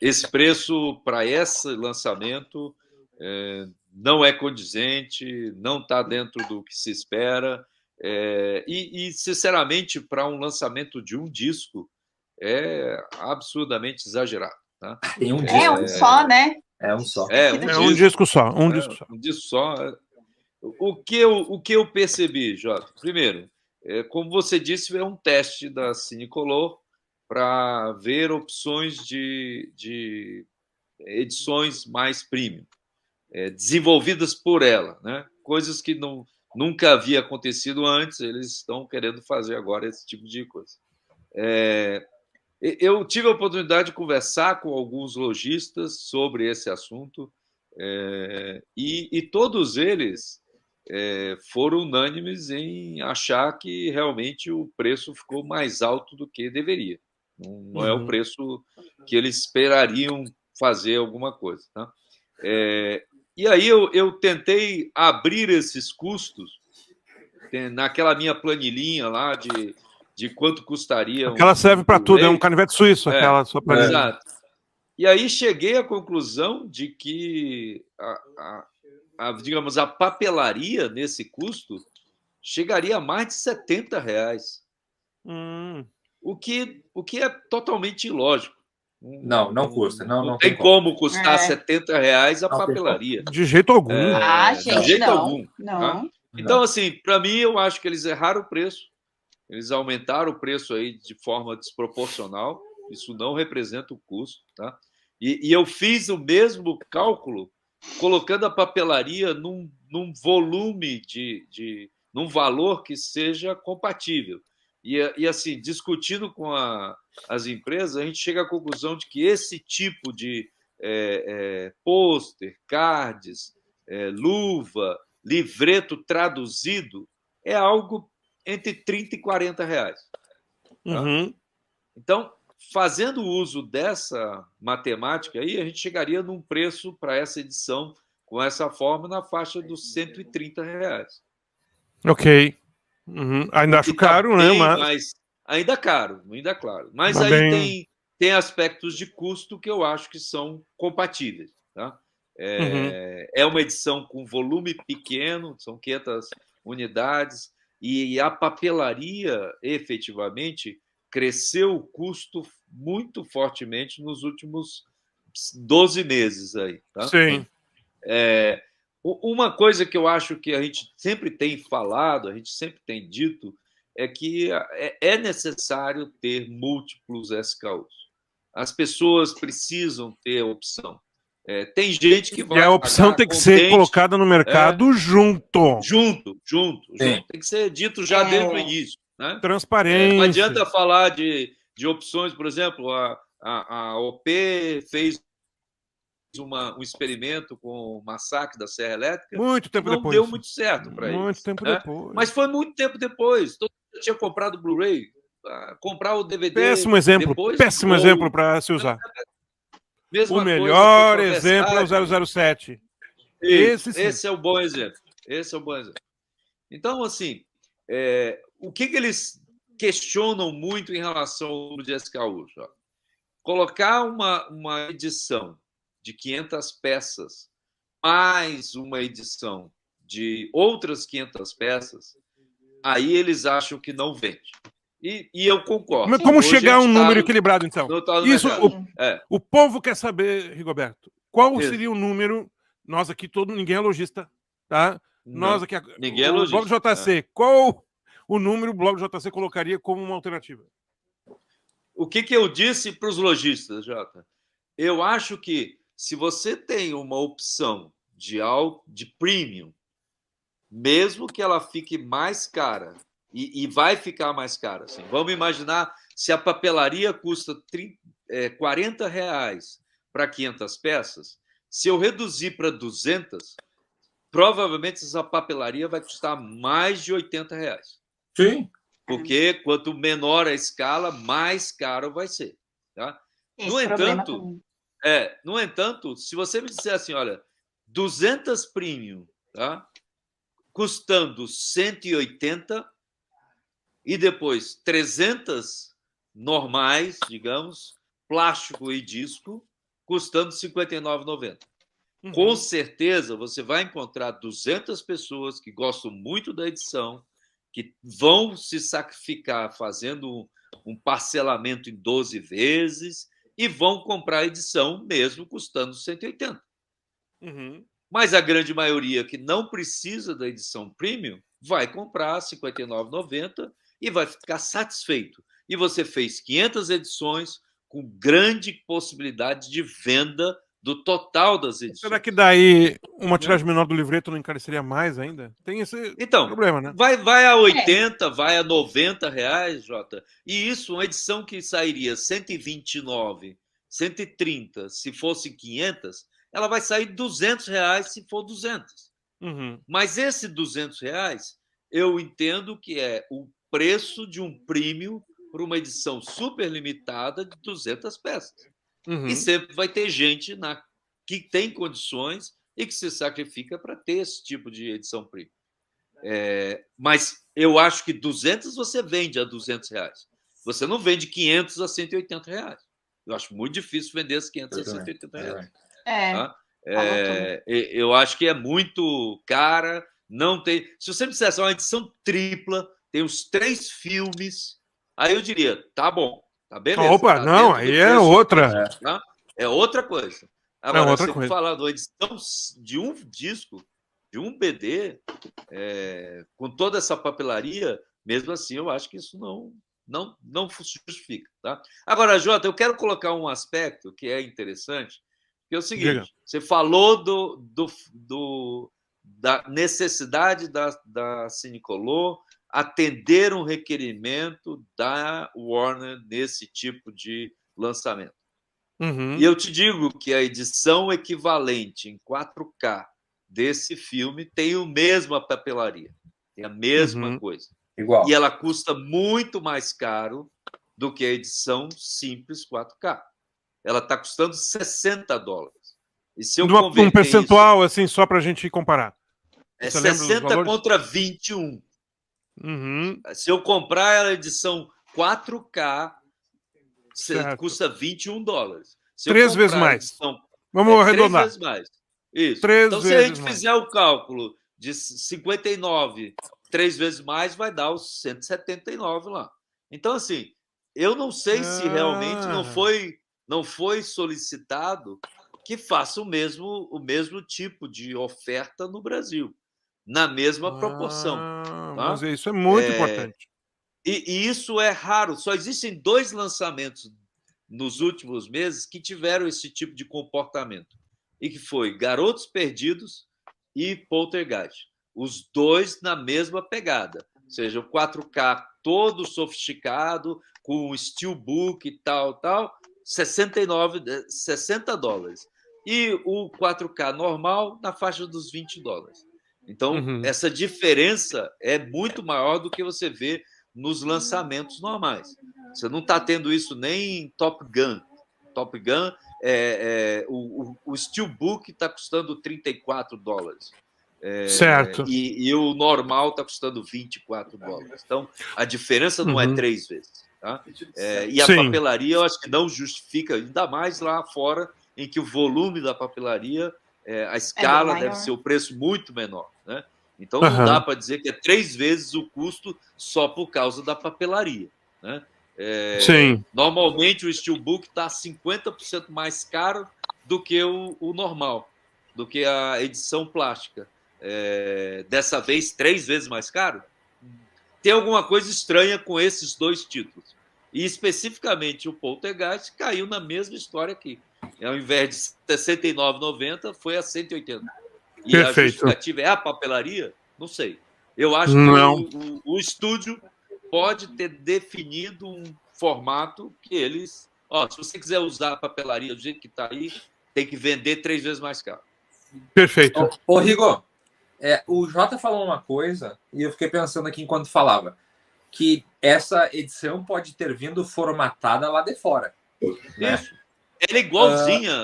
esse preço para esse lançamento não é condizente, não está dentro do que se espera. Sinceramente, para um lançamento de um disco, é absurdamente exagerado. Tá? Em um É um só, né? É um só. Um disco só. Um disco só. Um disco só. O que eu percebi, Jota? Primeiro, como você disse, é um teste da Cinecolor para ver opções de edições mais premium, desenvolvidas por ela, né? Coisas que nunca havia acontecido antes, eles estão querendo fazer agora esse tipo de coisa. Eu tive a oportunidade de conversar com alguns lojistas sobre esse assunto e todos eles foram unânimes em achar que realmente o preço ficou mais alto do que deveria. Não é o preço que eles esperariam fazer alguma coisa. Tá? E aí eu tentei abrir esses custos naquela minha planilhinha lá de quanto custaria. Aquela serve para tudo, é um canivete suíço, aquela sua planilha. Exato. E aí cheguei à conclusão de que digamos, a papelaria nesse custo chegaria a mais de R$70. O que é totalmente ilógico. Não custa. Não tem como custar R$70 a papelaria. De jeito algum. Gente, de jeito não. algum. Não. Tá? Então, assim, para mim, eu acho que eles erraram o preço. Eles aumentaram o preço aí de forma desproporcional. Isso não representa o custo. Tá? E eu fiz o mesmo cálculo colocando a papelaria num volume num valor que seja compatível. E assim, discutindo com as empresas, a gente chega à conclusão de que esse tipo de pôster, cards, luva, livreto traduzido é algo entre R$30 e R$40. Tá? Então, fazendo uso dessa matemática aí, a gente chegaria num preço para essa edição, com essa forma, na faixa dos R$130. Ok. Ainda acho caro, né? Mas ainda caro, ainda claro. Mas aí tem aspectos de custo que eu acho que são compatíveis. Tá? É uma edição com volume pequeno, são 500 unidades, e a papelaria, efetivamente, cresceu o custo muito fortemente nos últimos 12 meses. Aí, tá? Sim. Uma coisa que eu acho que a gente sempre tem falado, a gente sempre tem dito, é que é necessário ter múltiplos SKUs. As pessoas precisam ter opção. Tem gente que vai. E a opção tem que ser colocada no mercado junto. Junto. Tem que ser dito já desde o início. Né? Transparência. Não adianta falar de opções, por exemplo, a OP fez um experimento com o massacre da Serra Elétrica. Muito tempo não depois. Deu muito certo para eles. Muito tempo depois. Mas foi muito tempo depois. Todo mundo tinha comprado o Blu-ray. Comprar o DVD. Péssimo exemplo. Péssimo exemplo para se usar. O melhor exemplo é o 007. Esse é o bom exemplo. Então, assim, o que eles questionam muito em relação ao número de SKU? Colocar uma edição de 500 peças mais uma edição de outras 500 peças, aí eles acham que não vende. E eu concordo. Mas como chegar a um número equilibrado, então? Isso, o povo quer saber, Rigoberto, qual seria o número? Nós aqui, ninguém é lojista, tá? Nós aqui, ninguém é lojista. O Blog JC, qual o número o Blog JC colocaria como uma alternativa? O que eu disse para os lojistas, Jota? Eu acho que se você tem uma opção de premium, mesmo que ela fique mais cara, e vai ficar mais cara. Assim. Vamos imaginar se a papelaria custa R$40 para 500 peças, se eu reduzir para 200, provavelmente essa papelaria vai custar mais de R$80. Sim. Porque quanto menor a escala, mais caro vai ser. Tá? No entanto, se você me disser assim, olha, 200 premium, tá? Custando 180 e depois 300 normais, digamos, plástico e disco, custando R$ 59,90. Com certeza, você vai encontrar 200 pessoas que gostam muito da edição, que vão se sacrificar fazendo um parcelamento em 12 vezes e vão comprar a edição mesmo custando 180. Mas a grande maioria que não precisa da edição premium vai comprar R$ 59,90 e vai ficar satisfeito. E você fez 500 edições com grande possibilidade de venda do total das edições. Será que daí uma tiragem menor do livreto não encareceria mais ainda? Tem esse problema, né? Vai a 80, vai a 90 reais, Jota. E isso, uma edição que sairia 129, 130, se fosse 500, ela vai sair 200 reais se for 200. Mas esse 200 reais, eu entendo que é o preço de um prêmio para uma edição super limitada de 200 peças. E sempre vai ter gente que tem condições e que se sacrifica para ter esse tipo de edição premium. Mas eu acho que 200 você vende a 200 reais. Você não vende 500 a 180 reais. Eu acho muito difícil vender as 500 a 180 reais. Tá? Eu acho que é muito cara. Não tem. Se você me dissesse uma edição tripla, tem os 3 filmes, aí eu diria, tá bom. Tá beleza. Opa, tá não, aí é outra. Tá? É outra coisa. Agora, se eu falar de uma edição de um disco, de um BD, com toda essa papelaria, mesmo assim, eu acho que isso não justifica. Tá? Agora, Jota, eu quero colocar um aspecto que é interessante, que é o seguinte: você falou da necessidade da Cinecolor atender um requerimento da Warner nesse tipo de lançamento. E eu te digo que a edição equivalente em 4K desse filme tem a mesma papelaria, tem a mesma coisa. Igual. E ela custa muito mais caro do que a edição simples 4K. Ela está custando $60. E se eu um percentual, assim, só para a gente comparar. É 60 contra 21. Se eu comprar a edição 4K, custa $21. Se 3 vezes mais. Vamos arredondar. 3 vezes mais. Isso. 3 então, se a gente fizer o cálculo de 59, 3 vezes mais, vai dar os 179 lá. Então, assim, eu não sei se realmente não foi solicitado que faça o mesmo tipo de oferta no Brasil, na mesma proporção. Tá? Mas isso é muito importante. E isso é raro. Só existem 2 lançamentos nos últimos meses que tiveram esse tipo de comportamento. E que foi Garotos Perdidos e Poltergeist. Os 2 na mesma pegada. Ou seja, o 4K todo sofisticado, com steelbook e tal, $60. E o 4K normal na faixa dos $20. Então, essa diferença é muito maior do que você vê nos lançamentos normais. Você não está tendo isso nem em Top Gun. Top Gun, o Steelbook está custando $34. Certo. E o normal está custando $24. Então, a diferença não é 3 vezes. Tá? E a papelaria, eu acho que não justifica, ainda mais lá fora, em que o volume da papelaria, a escala deve ser o preço muito menor. Né? Então, não dá para dizer que é 3 vezes o custo só por causa da papelaria. Né? Normalmente, o Steelbook está 50% mais caro do que o normal, do que a edição plástica. Dessa vez, 3 vezes mais caro. Tem alguma coisa estranha com esses 2 títulos. E, especificamente, o Poltergeist caiu na mesma história aqui. Ao invés de R$ 69,90, foi a 180. E a justificativa é a papelaria? Não sei. Eu acho que o estúdio pode ter definido um formato que eles... se você quiser usar a papelaria do jeito que está aí, tem que vender 3 vezes mais caro. Perfeito. Ô Rigo, o Jota falou uma coisa, e eu fiquei pensando aqui enquanto falava, que essa edição pode ter vindo formatada lá de fora. Né? Isso. Ela é igualzinha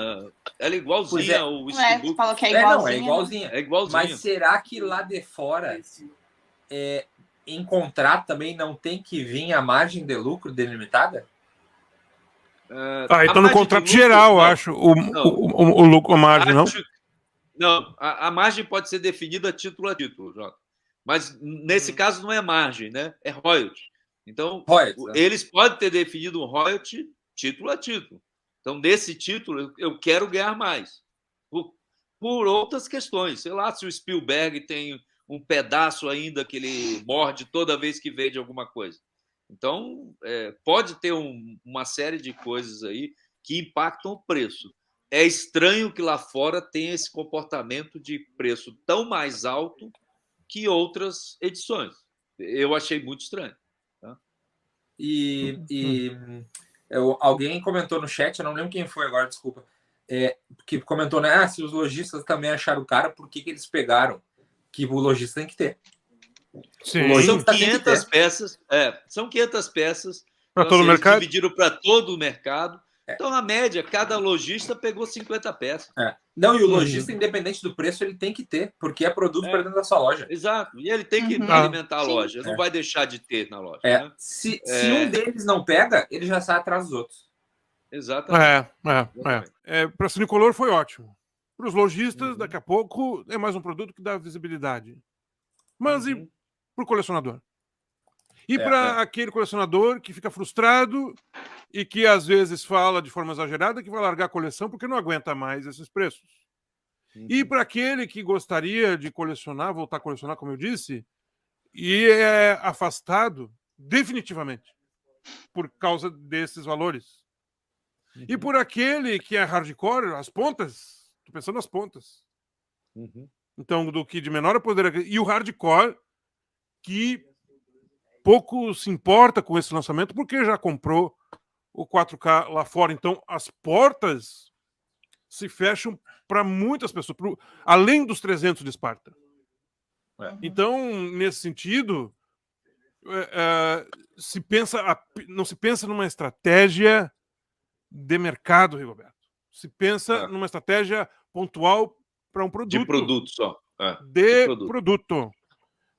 ao Steelbook. Você falou que é igualzinha. É igualzinha. É igualzinha. Mas será que lá de fora, em contrato também não tem que vir a margem de lucro delimitada? Então no contrato geral, acho, o margem, não? Não, a margem pode ser definida título a título, Jota. Mas nesse caso não é margem, né? É royalty. Então, eles podem ter definido um royalty título a título. Então, nesse título, eu quero ganhar mais. Por outras questões. Sei lá, se o Spielberg tem um pedaço ainda que ele morde toda vez que vende alguma coisa. Então, pode ter uma série de coisas aí que impactam o preço. É estranho que lá fora tenha esse comportamento de preço tão mais alto que outras edições. Eu achei muito estranho. Tá? Alguém comentou no chat, eu não lembro quem foi agora, desculpa, que comentou, né? Se os lojistas também acharam caro, por que eles pegaram? Que o lojista tem que ter. Sim. São 500 peças. São 500 peças. Para todo o mercado? Dividiram para todo o mercado. Então, a média, cada lojista pegou 50 peças. Não, e o lojista, independente do preço, ele tem que ter, porque é produto para dentro da sua loja. Exato. E ele tem que alimentar a loja. Não vai deixar de ter na loja. Né? Se um deles não pega, ele já sai atrás dos outros. Exatamente. Para a Cinecolor foi ótimo. Para os lojistas, daqui a pouco, é mais um produto que dá visibilidade. Mas e para o colecionador? E para aquele colecionador que fica frustrado e que às vezes fala de forma exagerada que vai largar a coleção porque não aguenta mais esses preços. E para aquele que gostaria de colecionar, voltar a colecionar, como eu disse, e é afastado definitivamente por causa desses valores. E por aquele que é hardcore, as pontas, estou pensando nas pontas. Então, do que de menor poder... E o hardcore, que pouco se importa com esse lançamento, porque já comprou o 4K lá fora. Então, as portas se fecham para muitas pessoas, além dos 300 de Esparta. Então, nesse sentido, não se pensa numa estratégia de mercado, Rigoberto. Se pensa numa estratégia pontual para um produto. De produto só. De produto.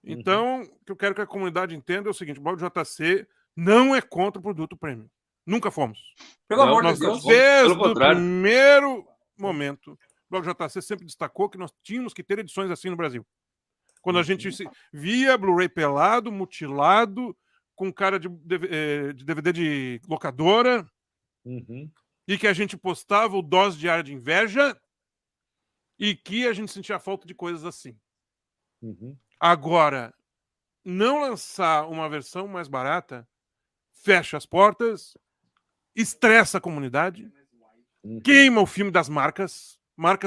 Então, o que eu quero que a comunidade entenda é o seguinte: o Blog JC não é contra o produto premium. Nunca fomos. Pelo amor de Deus. Desde o primeiro momento, o Blog JC sempre destacou que nós tínhamos que ter edições assim no Brasil. Quando a gente via Blu-ray pelado, mutilado, com cara de DVD de locadora, e que a gente postava o dose diária de inveja, e que a gente sentia falta de coisas assim. Agora, não lançar uma versão mais barata fecha as portas, estressa a comunidade, queima o filme das marcas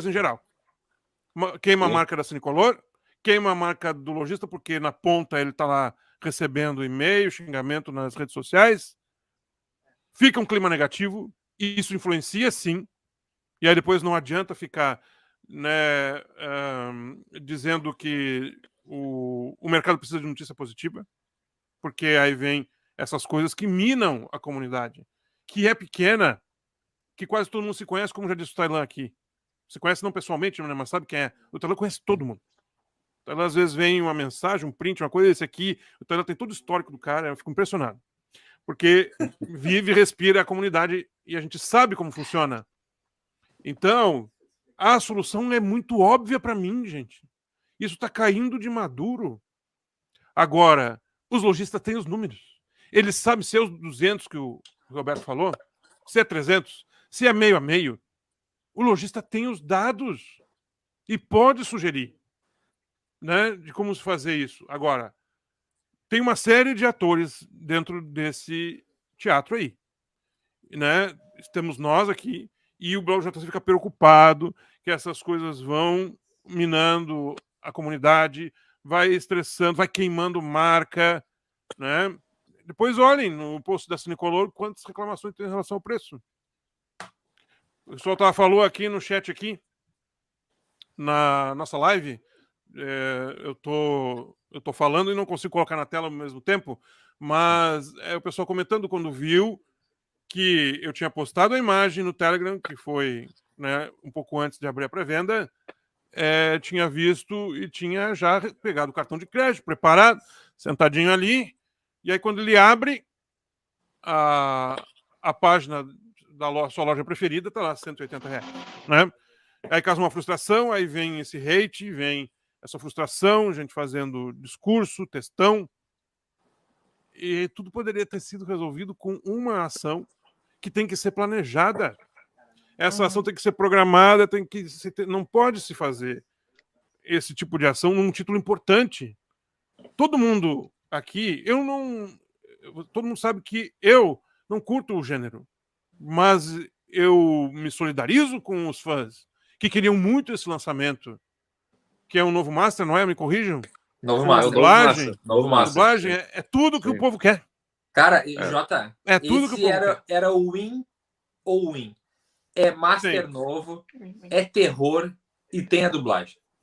em geral. Queima a marca da Cinecolor, queima a marca do lojista, porque na ponta ele está lá recebendo e-mail, xingamento nas redes sociais. Fica um clima negativo, e isso influencia sim. E aí depois não adianta ficar, né, dizendo que o mercado precisa de notícia positiva, porque aí vem essas coisas que minam a comunidade, que é pequena, que quase todo mundo se conhece, como já disse o Tailan aqui. Se conhece não pessoalmente, mas sabe quem é. O Tailan conhece todo mundo. O Tailan às vezes vem uma mensagem, um print, uma coisa, esse aqui, o Tailan tem todo o histórico do cara, eu fico impressionado. Porque vive e respira a comunidade e a gente sabe como funciona. Então, a solução é muito óbvia para mim, gente. Isso está caindo de maduro. Agora, os lojistas têm os números. Eles sabem se é os 200 que o Roberto falou, se é 300, se é meio a meio. O lojista tem os dados e pode sugerir, né, de como se fazer isso. Agora, tem uma série de atores dentro desse teatro aí, né? Temos nós aqui, e o Blog JC fica preocupado que essas coisas vão minando a comunidade, vai estressando, vai queimando marca, né? Depois olhem no post da Cinecolor quantas reclamações tem em relação ao preço. O pessoal falou aqui no chat aqui, na nossa live, eu tô falando e não consigo colocar na tela ao mesmo tempo, mas o pessoal comentando quando viu que eu tinha postado a imagem no Telegram, que foi, né, um pouco antes de abrir a pré-venda, tinha visto e tinha já pegado o cartão de crédito, preparado, sentadinho ali, e aí quando ele abre a página da sua loja preferida, tá lá R$180, né? Aí causa uma frustração, aí vem esse hate, vem essa frustração, gente fazendo discurso, textão, e tudo poderia ter sido resolvido com uma ação que tem que ser planejada. Essa ação tem que ser programada, não pode se fazer esse tipo de ação num título importante. Todo mundo aqui, todo mundo sabe que eu não curto o gênero, mas eu me solidarizo com os fãs que queriam muito esse lançamento, que é um novo Master, não é? Me corrijam? Novo É o Master. Dublagem. Novo Master. Dublagem é tudo que Sim. o povo quer. Cara, Jota, É tudo que o esse povo quer. era o win ou win. É Master Sim. novo, é terror e tem a dublagem.